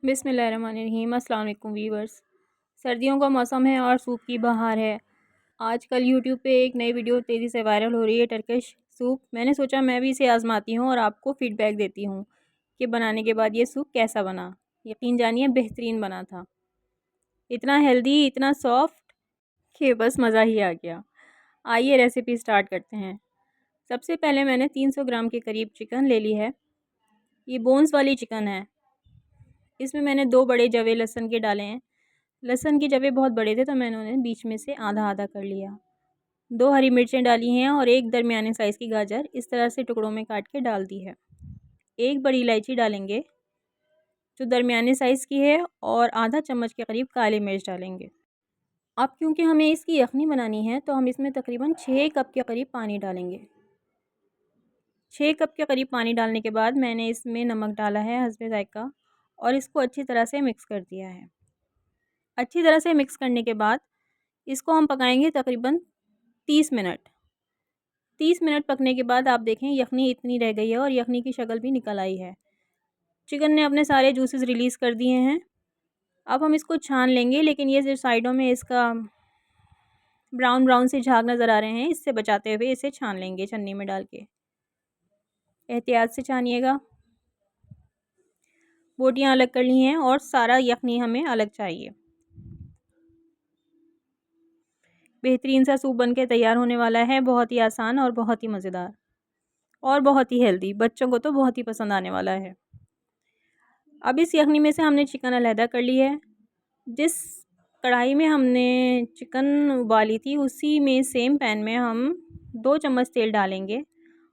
बिस्मिल्लाहिर्रहमानिर्रहीम। अस्सलाम वालेकुम व्यूअर्स। सर्दियों का मौसम है और सूप की बहार है। आजकल यूट्यूब पे एक नई वीडियो तेज़ी से वायरल हो रही है, टर्किश सूप। मैंने सोचा मैं भी इसे आज़माती हूँ और आपको फ़ीडबैक देती हूँ कि बनाने के बाद ये सूप कैसा बना। यकीन जानिए बेहतरीन बना था, इतना हेल्दी, इतना सॉफ्ट कि बस मज़ा ही आ गया। आइए रेसिपी स्टार्ट करते हैं। सबसे पहले मैंने 300 ग्राम के करीब चिकन ले ली है। ये बोन्स वाली चिकन है। इसमें मैंने 2 बड़े जवे लहसुन के डाले हैं। लहसुन के जवे बहुत बड़े थे तो मैंने उन्हें बीच में से आधा आधा कर लिया। 2 हरी मिर्चें डाली हैं और 1 दरमियाने साइज़ की गाजर इस तरह से टुकड़ों में काट के डाल दी है। 1 बड़ी इलायची डालेंगे जो दरमियाने साइज़ की है और आधा चम्मच के करीब काली मिर्च डालेंगे। अब क्योंकि हमें इसकी यखनी बनानी है तो हम इसमें तकरीबन 6 कप के करीब पानी डालेंगे। 6 कप के करीब पानी डालने के बाद मैंने इसमें नमक डाला है हस्बे ज़ायक़ा और इसको अच्छी तरह से मिक्स कर दिया है। अच्छी तरह से मिक्स करने के बाद इसको हम पकाएंगे तकरीबन 30 मिनट। 30 मिनट पकने के बाद आप देखें यखनी इतनी रह गई है और यखनी की शक्ल भी निकल आई है। चिकन ने अपने सारे जूसेस रिलीज़ कर दिए हैं। अब हम इसको छान लेंगे, लेकिन ये जो साइडों में इसका ब्राउन ब्राउन से झाग नज़र आ रहे हैं, इससे बचाते हुए इसे छान लेंगे छन्नी में डाल के। एहतियात से छानिएगा। बोटियाँ अलग कर ली हैं और सारा यखनी हमें अलग चाहिए। बेहतरीन सा सूप बनके तैयार होने वाला है। बहुत ही आसान और बहुत ही मज़ेदार और बहुत ही हेल्दी। बच्चों को तो बहुत ही पसंद आने वाला है। अब इस यखनी में से हमने चिकन अलहदा कर ली है। जिस कढ़ाई में हमने चिकन उबाली थी उसी में सेम पैन में हम 2 चम्मच तेल डालेंगे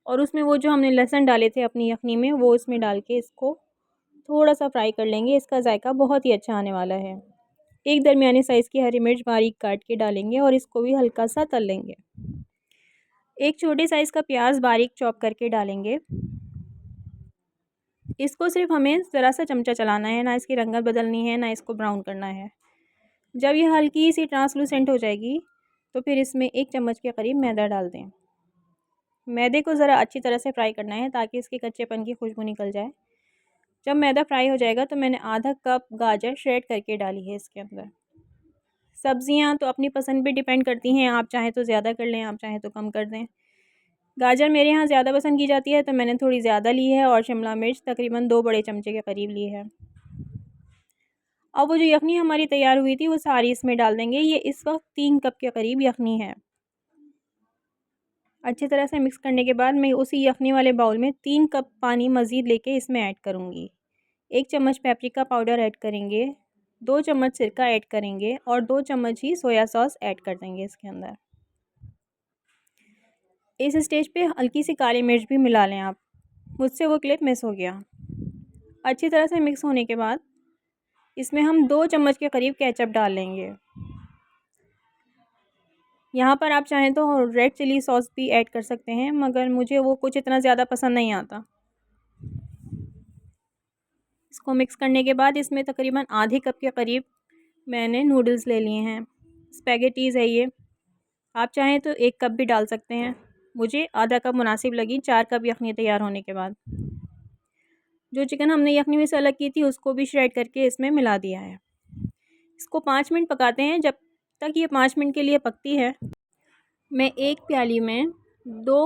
और उसमें वो जो हमने लहसुन डाले थे अपनी यखनी में वो इसमें डाल के इसको थोड़ा सा फ्राई कर लेंगे। इसका जायका बहुत ही अच्छा आने वाला है। 1 दरमियाने साइज़ की हरी मिर्च बारीक काट के डालेंगे और इसको भी हल्का सा तल लेंगे। 1 छोटे साइज़ का प्याज बारीक चॉप करके डालेंगे। इसको सिर्फ हमें ज़रा सा चमचा चलाना है, ना इसकी रंगत बदलनी है, ना इसको ब्राउन करना है। जब ये हल्की सी ट्रांसलूसेंट हो जाएगी तो फिर इसमें 1 चम्मच के करीब मैदा डाल दें। मैदे को ज़रा अच्छी तरह से फ्राई करना है ताकि इसके कच्चेपन की खुशबू निकल जाए। जब मैदा फ्राई हो जाएगा तो मैंने आधा कप गाजर श्रेड करके डाली है इसके अंदर। सब्ज़ियाँ तो अपनी पसंद पे डिपेंड करती हैं, आप चाहें तो ज़्यादा कर लें, आप चाहें तो कम कर दें। गाजर मेरे यहाँ ज़्यादा पसंद की जाती है तो मैंने थोड़ी ज़्यादा ली है और शिमला मिर्च तकरीबन 2 बड़े चमचे के करीब ली है। अब वो जो यखनी हमारी तैयार हुई थी वो सारी इसमें डाल देंगे। ये इस वक्त 3 कप के करीब यखनी है। अच्छी तरह से मिक्स करने के बाद मैं उसी यखनी वाले बाउल में 3 कप पानी मज़ीद लेके इसमें ऐड करूँगी। 1 चम्मच पेपरिका पाउडर ऐड करेंगे, 2 चम्मच सिरका ऐड करेंगे और 2 चम्मच ही सोया सॉस ऐड कर देंगे इसके अंदर। इस स्टेज पे हल्की सी काली मिर्च भी मिला लें आप, मुझसे वो क्लिप मिस हो गया। अच्छी तरह से मिक्स होने के बाद इसमें हम 2 चम्मच के करीब केचप डाल लेंगे। यहाँ पर आप चाहें तो रेड चिली सॉस भी ऐड कर सकते हैं, मगर मुझे वो कुछ इतना ज़्यादा पसंद नहीं आता। इसको मिक्स करने के बाद इसमें तकरीबन आधे कप के करीब मैंने नूडल्स ले लिए हैं। स्पैगेटीज़ है ये, आप चाहें तो 1 कप भी डाल सकते हैं। मुझे आधा कप मुनासिब लगी 4 कप यखनी तैयार होने के बाद। जो चिकन हमने यखनी में से अलग की थी उसको भी श्रेड करके इसमें मिला दिया है। इसको 5 मिनट पकाते हैं। जब तक ये 5 मिनट के लिए पकती है मैं 1 प्याली में 2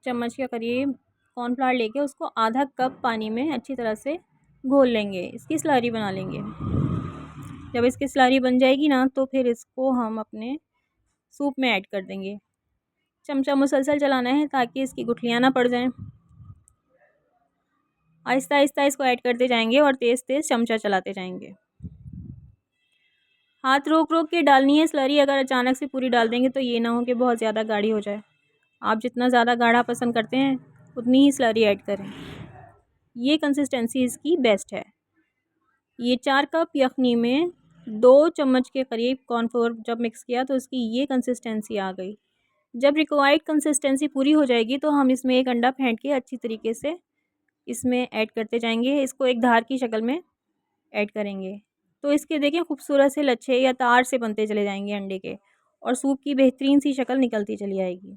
चम्मच के करीब कॉर्नफ्लावर लेके उसको आधा कप पानी में अच्छी तरह से घोल लेंगे। इसकी स्लरी बना लेंगे। जब इसकी स्लरी बन जाएगी ना तो फिर इसको हम अपने सूप में ऐड कर देंगे। चमचा मुसलसल चलाना है ताकि इसकी गुठलियाँ ना पड़ जाएं। आहिस्ता आहिस्ता इसको ऐड करते जाएंगे और तेज़ तेज़ चमचा चलाते जाएंगे। हाथ रोक रोक के डालनी है स्लरी। अगर अचानक से पूरी डाल देंगे तो ये ना हो कि बहुत ज़्यादा गाढ़ी हो जाए। आप जितना ज़्यादा गाढ़ा पसंद करते हैं उतनी ही स्लरी ऐड करें। ये कंसिस्टेंसी इसकी बेस्ट है। ये 4 कप यखनी में 2 चम्मच के करीब कॉर्नफ्लोर जब मिक्स किया तो इसकी ये कंसिस्टेंसी आ गई। जब रिक्वायर्ड कंसिस्टेंसी पूरी हो जाएगी तो हम इसमें 1 अंडा फेंट के अच्छी तरीके से इसमें ऐड करते जाएंगे। इसको एक धार की शक्ल में ऐड करेंगे तो इसके देखिए खूबसूरत से लच्छे या तार से बनते चले जाएंगे अंडे के और सूप की बेहतरीन सी शक्ल निकलती चली आएगी।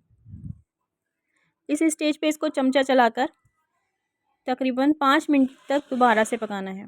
इस स्टेज पे इसको चमचा चलाकर तकरीबन 5 मिनट तक दोबारा से पकाना है।